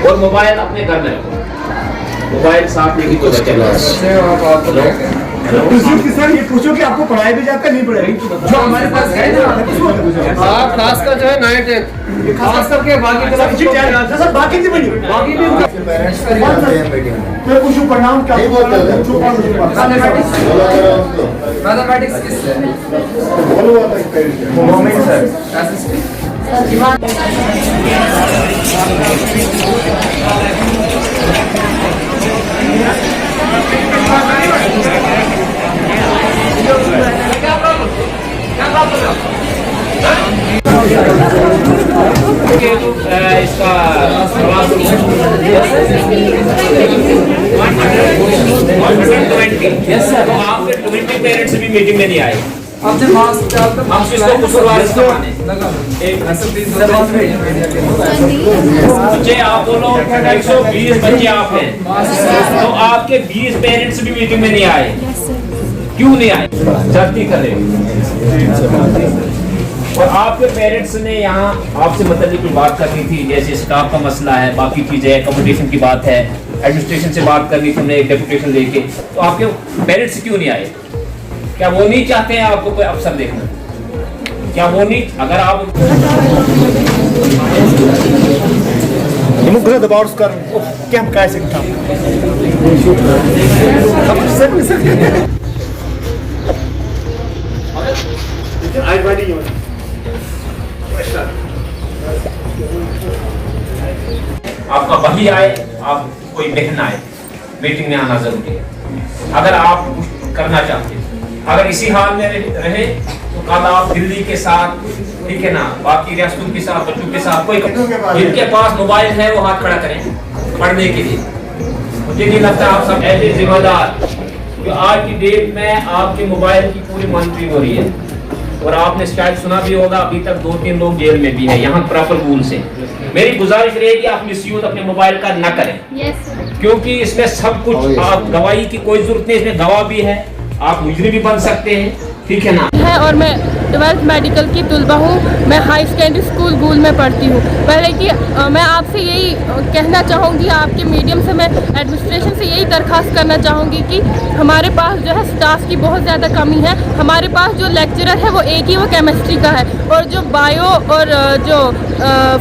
और मोबाइल अपने घर में रखो, मोबाइल साथ लेके तो बच्चे ये पूछो कि आपको पढ़ाया भी जाता नहीं पढ़ाया जो हमारे पास है ना, आप खासकर जो है 9th खास करके बाकी बाकी भी मैं पूछूं परिणाम क्या मैथमेटिक्स किससे इसका तो आपके 20 पेरेंट्स भी मीटिंग में नहीं आए। मुझे आप बोलो 120 बच्चे आप हैं, तो आपके 20 पेरेंट्स भी मीटिंग में नहीं आए, क्यों नहीं आए? जल्दी करें। और आपके पेरेंट्स ने यहाँ आपसे मतलब की बात करनी थी, जैसे स्टाफ का मसला है, बाकी चीजें, अकोमोडेशन की बात है, एडमिनिस्ट्रेशन से बात करनी थी हमने एक डेपुटेशन लेके, तो आपके पेरेंट्स क्यों नहीं आए? क्या वो नहीं चाहते हैं आपको कोई अफसर देखना? क्या वो नहीं? अगर आप दबाव कर क्या हम कह सकते आपका वही आए, आप कोई बहन आए, मीटिंग में आना जरूरी है अगर आप करना चाहते हैं। अगर इसी हाल में रहे तो कल आप दिल्ली के साथ, ठीक है ना, बाकी रियासतों के साथ, बच्चों के साथ, कोई जिनके पास मोबाइल है वो हाथ खड़ा करें पढ़ने के लिए। मुझे नहीं लगता आप सब ऐसे जिम्मेदार, जो आज की डेट में आपके मोबाइल की पूरी मॉनिटरिंग हो रही है। और आपने शायद सुना भी होगा, अभी तक 2-3 लोग जेल में भी है यहाँ प्रॉपर रूल से। मेरी गुजारिश रहेगी आप मिसयूज अपने मोबाइल का न करें, क्योंकि इसमें सब कुछ, आप गवाही की कोई जरूरत नहीं, इसमें गवाह भी है, आप मुजरिम भी बन सकते हैं, ठीक है ना। है और मैं 12th मेडिकल की तुलबा हूँ, मैं हाई सेकेंडरी स्कूल गूल में पढ़ती हूँ। पहले कि मैं आपसे यही कहना चाहूँगी, आपके मीडियम से मैं एडमिनिस्ट्रेशन से यही दरख्वास्त करना चाहूँगी कि हमारे पास जो है स्टाफ की बहुत ज़्यादा कमी है। हमारे पास जो लेक्चरर है वो एक ही, वो केमिस्ट्री का है, और जो बायो और जो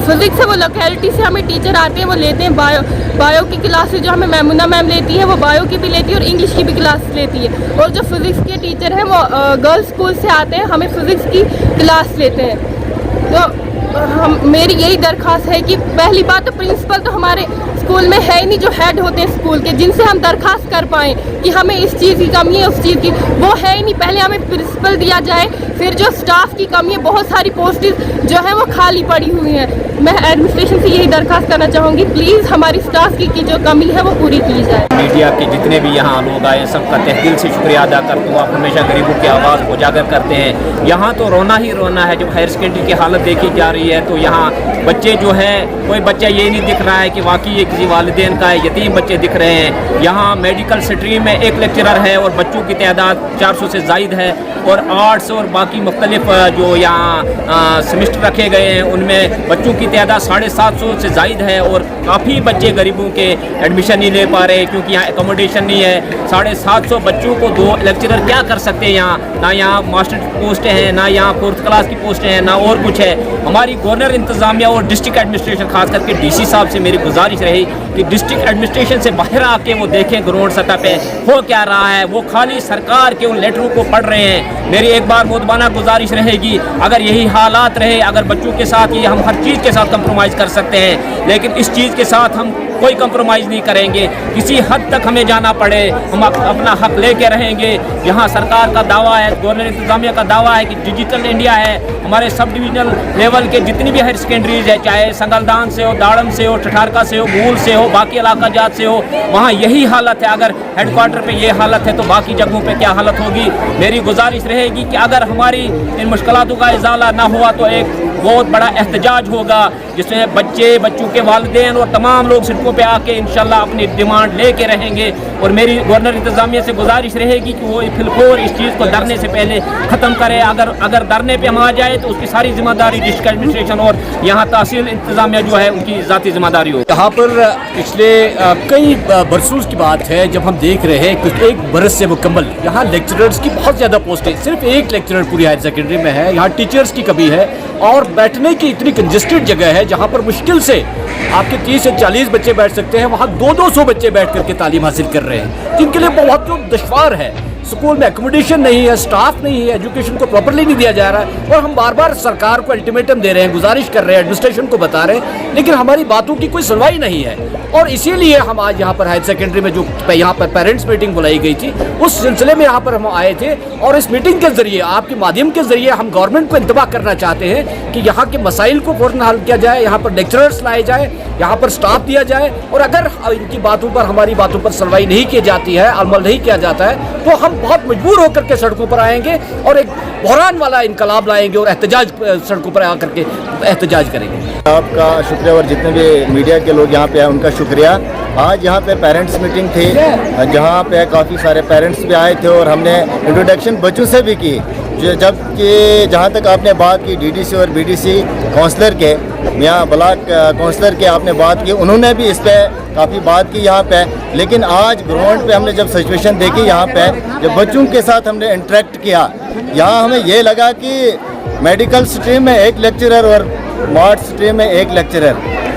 फिज़िक्स है वो लोकेलिटी से हमें टीचर आते हैं, वो लेते हैं बायो की क्लासेस जो हमें मैमुना मैम लेती है, वो बायो की भी लेती है और इंग्लिश की भी क्लास लेती है। और जो फिज़िक्स के टीचर हैं वो गर्ल्स स्कूल से आते हैं, हमें फिज़िक्स की क्लास लेते हैं। तो मेरी यही दरख्वास्त है कि पहली बात तो प्रिंसिपल तो हमारे स्कूल में है ही नहीं, जो हेड होते हैं स्कूल के, जिनसे हम दरख्वास्त कर पाएँ कि हमें इस चीज़ की कमी है, उस चीज़ की, वो है ही नहीं। पहले हमें प्रिंसिपल दिया जाए, फिर जो स्टाफ की कमी है, बहुत सारी पोस्टें जो है वो खाली पड़ी हुई हैं। मैं एडमिनिस्ट्रेशन से यही दरख्वास्त करना चाहूँगी, प्लीज़ हमारी स्टाफ की जो कमी है वो पूरी की जाए। मीडिया के जितने भी यहाँ लोग आए, सबका तहे दिल से शुक्रिया अदा करता हूँ। आप हमेशा गरीबों की आवाज़ को उजागर करते हैं। यहाँ तो रोना ही रोना है। जब हायर सेकेंडरी की हालत देखी जा रही है तो यहाँ बच्चे जो है, कोई बच्चा ये नहीं दिख रहा है कि वाकई ये किसी वालिदैन का है, यतीम बच्चे दिख रहे हैं। यहाँ मेडिकल स्ट्रीम में एक लेक्चरर है और बच्चों की तादाद 400 से ज़ायद है, और आर्ट्स और बाकी मुख्तलिफ जो यहाँ सेमेस्टर रखे गए हैं उनमें बच्चों की तादाद 750 से ज़ायद है, और काफ़ी बच्चे गरीबों के एडमिशन नहीं ले पा रहे क्योंकि यहाँ एकोमोडेशन नहीं है। 750 बच्चों को 2 लेक्चरर क्या कर सकते हैं यहाँ? ना यहाँ मास्टर पोस्टें हैं, ना यहाँ 4th क्लास की पोस्टें हैं, ना और कुछ है। हमारी गवर्नर इंतज़ामिया और डिस्ट्रिक्ट एडमिनिस्ट्रेशन, खास करके DC साहब से मेरी गुजारिश रही कि डिस्ट्रिक्ट एडमिनिस्ट्रेशन से बाहर आके वो देखें ग्राउंड सतह पे हो क्या रहा है। वो खाली सरकार के उन लेटरों को पढ़ रहे हैं। मेरी एक बार मुतबाना गुजारिश रहेगी, अगर यही हालात रहे, अगर बच्चों के साथ ये, हम हर चीज़ के साथ कंप्रोमाइज़ कर सकते हैं, लेकिन इस चीज़ के साथ हम कोई कंप्रोमाइज़ नहीं करेंगे। किसी हद तक हमें जाना पड़े हम अपना हक लेके रहेंगे। यहाँ सरकार का दावा है, गवर्नर इंतज़ामिया का दावा है कि डिजिटल इंडिया है। हमारे सब डिविजनल लेवल के जितनी भी हायर सेकेंडरीज है, चाहे संगलदान से हो, दाड़म से हो, ठठारका से हो, मूल से हो, बाकी इलाका जात से हो, वहाँ यही हालत है। अगर हेडक्वार्टर पे ये हालत है तो बाकी जगहों पे क्या हालत होगी। मेरी गुजारिश रहेगी कि अगर हमारी इन मुश्किलातों का इजाला ना हुआ तो एक बहुत बड़ा एहतजाज होगा, जिसमें बच्चों के वालिदैन और तमाम लोग सड़कों पे आके इंशाल्लाह अपनी डिमांड लेके रहेंगे। और मेरी गवर्नर इंतज़ामिया से गुजारिश रहेगी कि वो फिलफोर इस चीज़ को धरने से पहले ख़त्म करे। अगर धरने पे हम आ जाए तो उसकी सारी जिम्मेदारी डिस्ट्रिक्ट एडमिनिस्ट्रेशन और यहाँ तहसील इंतज़ामिया जो है उनकी ज़ाती जिम्मेदारी हो। यहाँ पर पिछले कई बरसों की बात है जब हम देख रहे हैं कुछ एक बरस से मुकम्मल यहाँ लेक्चरर्स की बहुत ज़्यादा पोस्टें, सिर्फ एक लेक्चरर पूरी हायर सेकेंडरी में है। यहाँ टीचर्स की कमी है और बैठने की इतनी कंजेस्टेड जगह है जहाँ पर मुश्किल से आपके 30 से 40 बच्चे बैठ सकते हैं, वहाँ 200 बच्चे बैठ करके तालीम हासिल कर रहे हैं, जिनके लिए बहुत दुश्वार है। स्कूल में एकोमोडेशन नहीं है, स्टाफ नहीं है, एजुकेशन को प्रॉपर्ली नहीं दिया जा रहा है। और हम बार बार सरकार को अल्टीमेटम दे रहे हैं, गुजारिश कर रहे हैं, एडमिनिस्ट्रेशन को बता रहे हैं, लेकिन हमारी बातों की कोई सुनवाई नहीं है। और इसीलिए हम आज यहाँ पर हायर सेकेंडरी में जो यहाँ पर पेरेंट्स मीटिंग बुलाई गई थी, उस सिलसिले में यहाँ पर हम आए थे। और इस मीटिंग के ज़रिए, आपके माध्यम के ज़रिए हम गवर्नमेंट को इंतबाह करना चाहते हैं कि यहाँ के मसाइल को फ़ौरन हल किया जाए, यहाँ पर लेक्चरर्स लाए जाए, यहाँ पर स्टाफ दिया जाए। और अगर इनकी बातों पर, हमारी बातों पर सुनवाई नहीं की जाती है, अमल नहीं किया जाता है, तो हम बहुत मजबूर होकर के सड़कों पर आएंगे और एक बहरान वाला इनकलाब लाएंगे और एहतजाज सड़कों पर आकर के एहतजाज करेंगे। आपका शुक्रिया और जितने भी मीडिया के लोग यहाँ पे आए उनका शुक्रिया। आज यहाँ पे पेरेंट्स मीटिंग थी जहाँ पे काफ़ी सारे पेरेंट्स भी आए थे और हमने इंट्रोडक्शन बच्चों से भी की। जबकि जहाँ तक आपने बात की डीडीसी और बीडीसी काउंसलर के, यहाँ ब्लॉक काउंसलर के आपने बात की, उन्होंने भी इस पर काफ़ी बात की यहाँ पे। लेकिन आज ग्राउंड पे हमने जब सिचुएशन देखी यहाँ पे, जब बच्चों के साथ हमने इंटरेक्ट किया, यहाँ हमें ये लगा कि मेडिकल स्ट्रीम में एक लेक्चरर और मार्ट स्ट्रीम में एक लेक्चरर,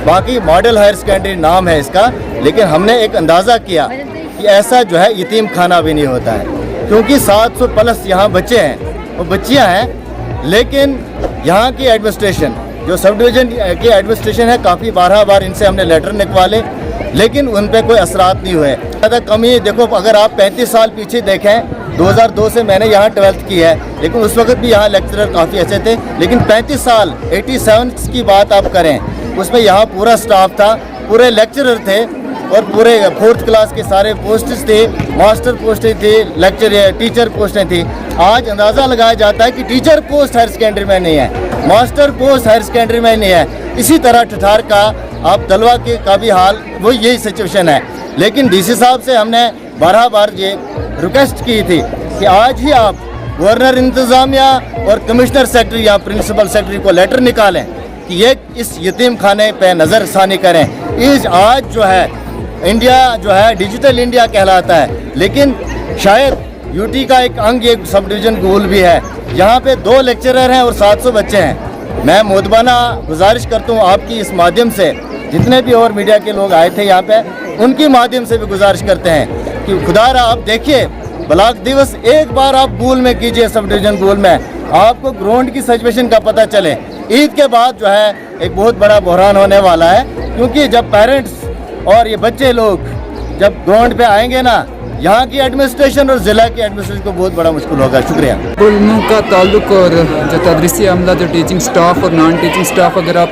बाकी मॉडल हायर सेकेंडरी नाम है इसका। लेकिन हमने एक अंदाज़ा किया कि ऐसा जो है यतीम खाना भी नहीं होता है, क्योंकि 700 प्लस यहाँ बच्चे हैं और बच्चियाँ हैं। लेकिन यहाँ की एडमिनिस्ट्रेशन, जो सब डिवीज़न की एडमिनिस्ट्रेशन है, काफ़ी बार इनसे हमने लेटर निकलवाले, लेकिन उन पर कोई असरात नहीं हुए। ज़्यादा कमी देखो, अगर आप 35 साल पीछे देखें, 2002 से मैंने यहाँ 12th की है, लेकिन उस वक्त भी यहाँ लेक्चरर काफ़ी अच्छे थे। लेकिन 35 साल 87 की बात आप करें, उसमें यहाँ पूरा स्टाफ था, पूरे लेक्चरर थे और पूरे 4th क्लास के सारे पोस्ट्स थे, मास्टर पोस्टें थी, टीचर पोस्टें थी। आज अंदाज़ा लगाया जाता है कि टीचर पोस्ट हायर सेकेंडरी में नहीं है, मास्टर पोस्ट हायर सेकेंडरी में नहीं है। इसी तरह ठठार का, आप दलवा के का भी हाल वो यही सिचुएशन है। लेकिन डीसी साहब से हमने बार ये रिक्वेस्ट की थी कि आज ही आप गवर्नर इंतज़ामिया और कमिश्नर सेक्रेटरी या प्रिंसिपल सेक्रेटरी को लेटर निकालें कि ये इस यतीम खाने पे नज़रसानी करें। इस आज जो है इंडिया जो है डिजिटल इंडिया कहलाता है, लेकिन शायद यूटी का एक अंग एक सब डिवीज़न स्कूल भी है, यहाँ पे 2 लेक्चरर हैं और 700 बच्चे हैं। मैं मुतबाना गुजारिश करता हूँ आपकी इस माध्यम से, जितने भी और मीडिया के लोग आए थे यहाँ पे, उनकी माध्यम से भी गुजारिश करते हैं कि खुदारा आप देखिए, ब्लॉक दिवस एक बार आप स्कूल में कीजिए, सब डिवीज़न स्कूल में, आपको ग्राउंड की सिचुएशन का पता चले। ईद के बाद जो है एक बहुत बड़ा बहरान होने वाला है, क्योंकि जब पेरेंट्स और ये बच्चे लोग जब ग्राउंड पे आएंगे ना, यहाँ की एडमिनिस्ट्रेशन और ज़िला की एडमिनिस्ट्रेशन को बहुत बड़ा मुश्किल होगा। शुक्रिया। गुलमों का ताल्लुक और जो तदरीसी अमला, जो टीचिंग स्टाफ और नॉन टीचिंग स्टाफ, अगर आप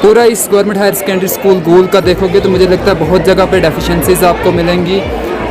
पूरा इस गवर्नमेंट हायर सेकेंडरी स्कूल गूल का देखोगे तो मुझे लगता है बहुत जगह पे डेफिशिएंसीज आपको मिलेंगी।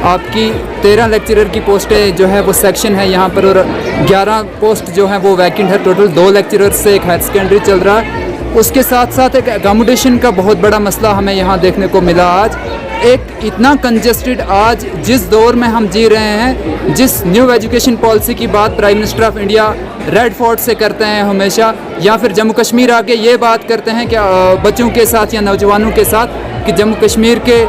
आपकी 13 लेक्चरर की पोस्टें जो है वो सेक्शन है यहाँ पर, और 11 पोस्ट जो है वो वैकेंट है। टोटल 2 लेक्चरर से एक हायर सेकेंडरी चल रहा है। उसके साथ साथ एक एकोमोडेशन का बहुत बड़ा मसला हमें यहाँ देखने को मिला। आज एक इतना कंजेस्टेड, आज जिस दौर में हम जी रहे हैं, जिस न्यू एजुकेशन पॉलिसी की बात prime minister of India red fort से करते हैं हमेशा, या फिर जम्मू कश्मीर आके ये बात करते हैं कि बच्चों के साथ या नौजवानों के साथ कि जम्मू कश्मीर के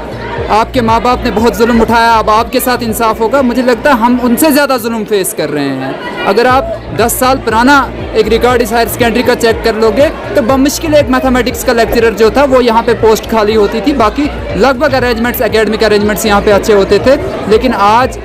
आपके माँ बाप ने बहुत जुल्म उठाया, अब आपके साथ इंसाफ होगा। मुझे लगता है हम उनसे ज़्यादा जुल्म फेस कर रहे हैं। अगर आप 10 साल पुराना एक रिकॉर्ड इस हायर सेकेंडरी का चेक कर लोगे तो बमुश्किल एक मैथमेटिक्स का लेक्चरर जो था वो यहाँ पे पोस्ट खाली होती थी, बाकी लगभग अरेंजमेंट्स, एकेडमिक अरेंजमेंट्स यहाँ पे अच्छे होते थे। लेकिन आज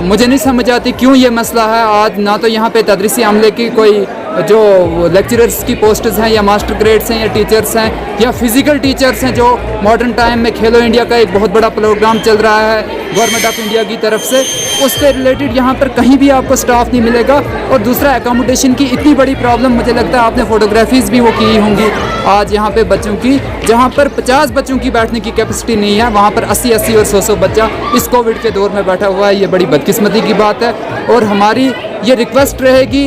मुझे नहीं समझ आती क्यों ये मसला है। आज ना तो यहाँ पे तदरीसी अमले की कोई जो लेक्चरर्स की पोस्ट्स हैं, या मास्टर ग्रेड्स हैं, या टीचर्स हैं, या फिज़िकल टीचर्स हैं, जो मॉडर्न टाइम में खेलो इंडिया का एक बहुत बड़ा प्रोग्राम चल रहा है गवर्नमेंट ऑफ इंडिया की तरफ से, उससे रिलेटेड यहाँ पर कहीं भी आपको स्टाफ नहीं मिलेगा। और दूसरा, एकोमोडेशन की इतनी बड़ी प्रॉब्लम, मुझे लगता है आपने फ़ोटोग्राफीज़ भी वो की होंगी आज यहाँ पे बच्चों की, जहाँ पर 50 बच्चों की बैठने की कैपेसिटी नहीं है, वहाँ पर 80-80 और 100-100 बच्चा इस कोविड के दौर में बैठा हुआ है। ये बड़ी बदकिस्मती की बात है। और हमारी ये रिक्वेस्ट रहेगी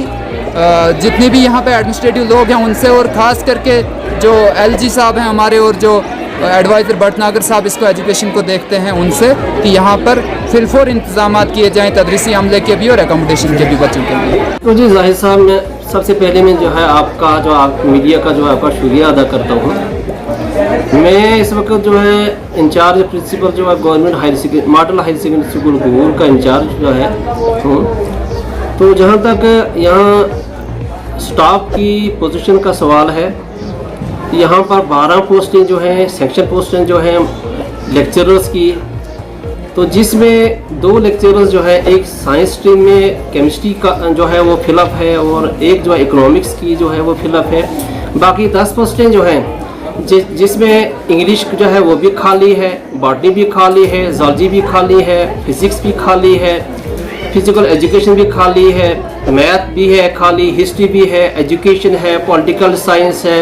जितने भी यहाँ पे एडमिनिस्ट्रेटिव लोग हैं उनसे, और ख़ास करके जो LG साहब हैं हमारे और जो एडवाइज़र भटनागर साहब इसको एजुकेशन को देखते हैं, उनसे कि यहाँ पर फिलफोर इंतजाम किए जाएँ तदरीसी अमले के भी और एकोमोडेशन के भी बच्चों के लिए। तो जी जाहिर साहब, मैं सबसे पहले मैं जो है आपका जो आप मीडिया का जो है आपका शुक्रिया अदा करता हूँ। मैं इस वक्त जो है इंचार्ज प्रिंसिपल जो है government model higher secondary school Gurur का इंचार्ज जो है हूँ। तो जहाँ तक यहाँ स्टाफ की पोजीशन का सवाल है, यहाँ पर 12 पोस्टें जो हैं सेक्शन पोस्टें जो हैं लेक्चरर्स की, तो जिसमें 2 लेक्चरर्स जो है एक साइंस स्ट्रीम में केमिस्ट्री का जो है वो फिलअप है और एक जो है इकोनॉमिक्स की जो है वो फिलअप है। बाकी 10 पोस्टें जो हैं जिसमें इंग्लिश जो है वो भी खाली है, बॉटनी भी खाली है, जूलॉजी भी खाली है, फिज़िक्स भी खाली है, फिजिकल एजुकेशन भी खाली है, मैथ भी है खाली, हिस्ट्री भी है, एजुकेशन है, पॉलिटिकल साइंस है,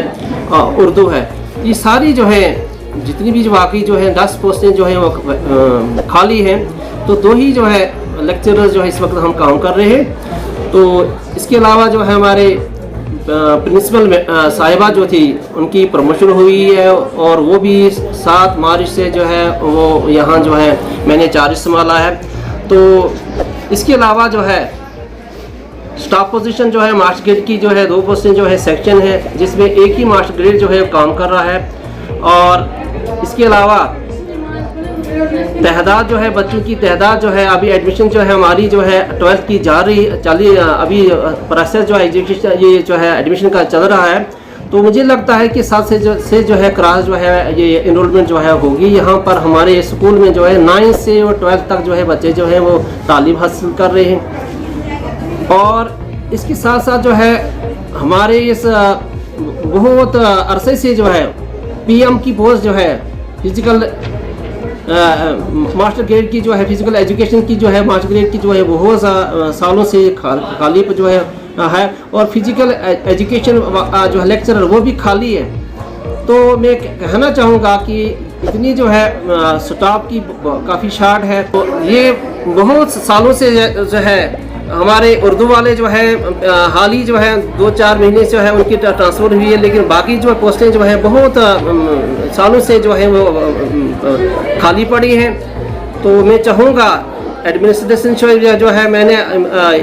उर्दू है। ये सारी जो है जितनी भी जो बाकी जो है 10 पोस्टें जो हैं वो खाली हैं। तो 2 ही जो है लेक्चरर्स जो है इस वक्त हम काम कर रहे हैं। तो इसके अलावा जो है हमारे प्रिंसिपल साहिबा जो थी उनकी प्रमोशन हुई है और वो भी 7 मार्च से जो है वो यहाँ जो है मैंने चार्ज संभाला है। तो इसके अलावा जो है स्टाफ पोजीशन जो है मास्टर ग्रेड की जो है 2 पोस्टें जो है सेक्शन है, जिसमें एक ही मास्टर ग्रेड जो है काम कर रहा है। और इसके अलावा तहदाद जो है बच्चों की तहदाद जो है अभी एडमिशन जो है हमारी जो है 12th की अभी प्रोसेस जो है एजुकेशन ये जो है एडमिशन का चल रहा है। तो मुझे लगता है कि 7 से जो है क्लास जो है ये इनरोलमेंट जो है होगी। यहाँ पर हमारे स्कूल में जो है 9 से और 12th तक जो है बच्चे जो है वो तालीम हासिल कर रहे हैं। और इसके साथ साथ जो है हमारे इस बहुत अरसे से जो है PM की पोस्ट जो है फिजिकल मास्टर ग्रेड की जो है फिजिकल एजुकेशन की जो है मास्टर ग्रेड की जो है बहुत सालों से खाली पर जो है और फिजिकल एजुकेशन जो है लेक्चरर वो भी खाली है। तो मैं कहना चाहूँगा कि इतनी जो है स्टाफ की काफ़ी शार्ट है। तो ये बहुत सालों से जो है हमारे उर्दू वाले जो है हाल ही जो है 2-4 महीने से जो है उनकी ट्रांसफ़र हुई है, लेकिन बाकी जो पोस्टें जो है बहुत सालों से जो है वो खाली पड़ी हैं। तो मैं चाहूँगा एडमिनिस्ट्रेशन जो है मैंने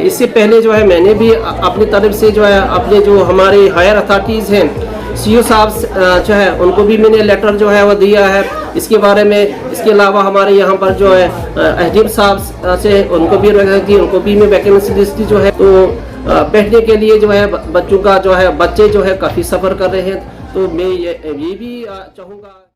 इससे पहले जो है मैंने भी अपनी तरफ से जो है अपने जो हमारे हायर अथॉरिटीज़ हैं CO साहब जो है उनको भी मैंने लेटर जो है वो दिया है इसके बारे में। इसके अलावा हमारे यहाँ पर जो है SDM साहब से उनको भी उनको भी मैं वैकेंसी लिस्ट जो है तो बैठने के लिए जो है बच्चों का जो है बच्चे जो है काफ़ी सफ़र कर रहे हैं। तो मैं ये भी चाहूँगा।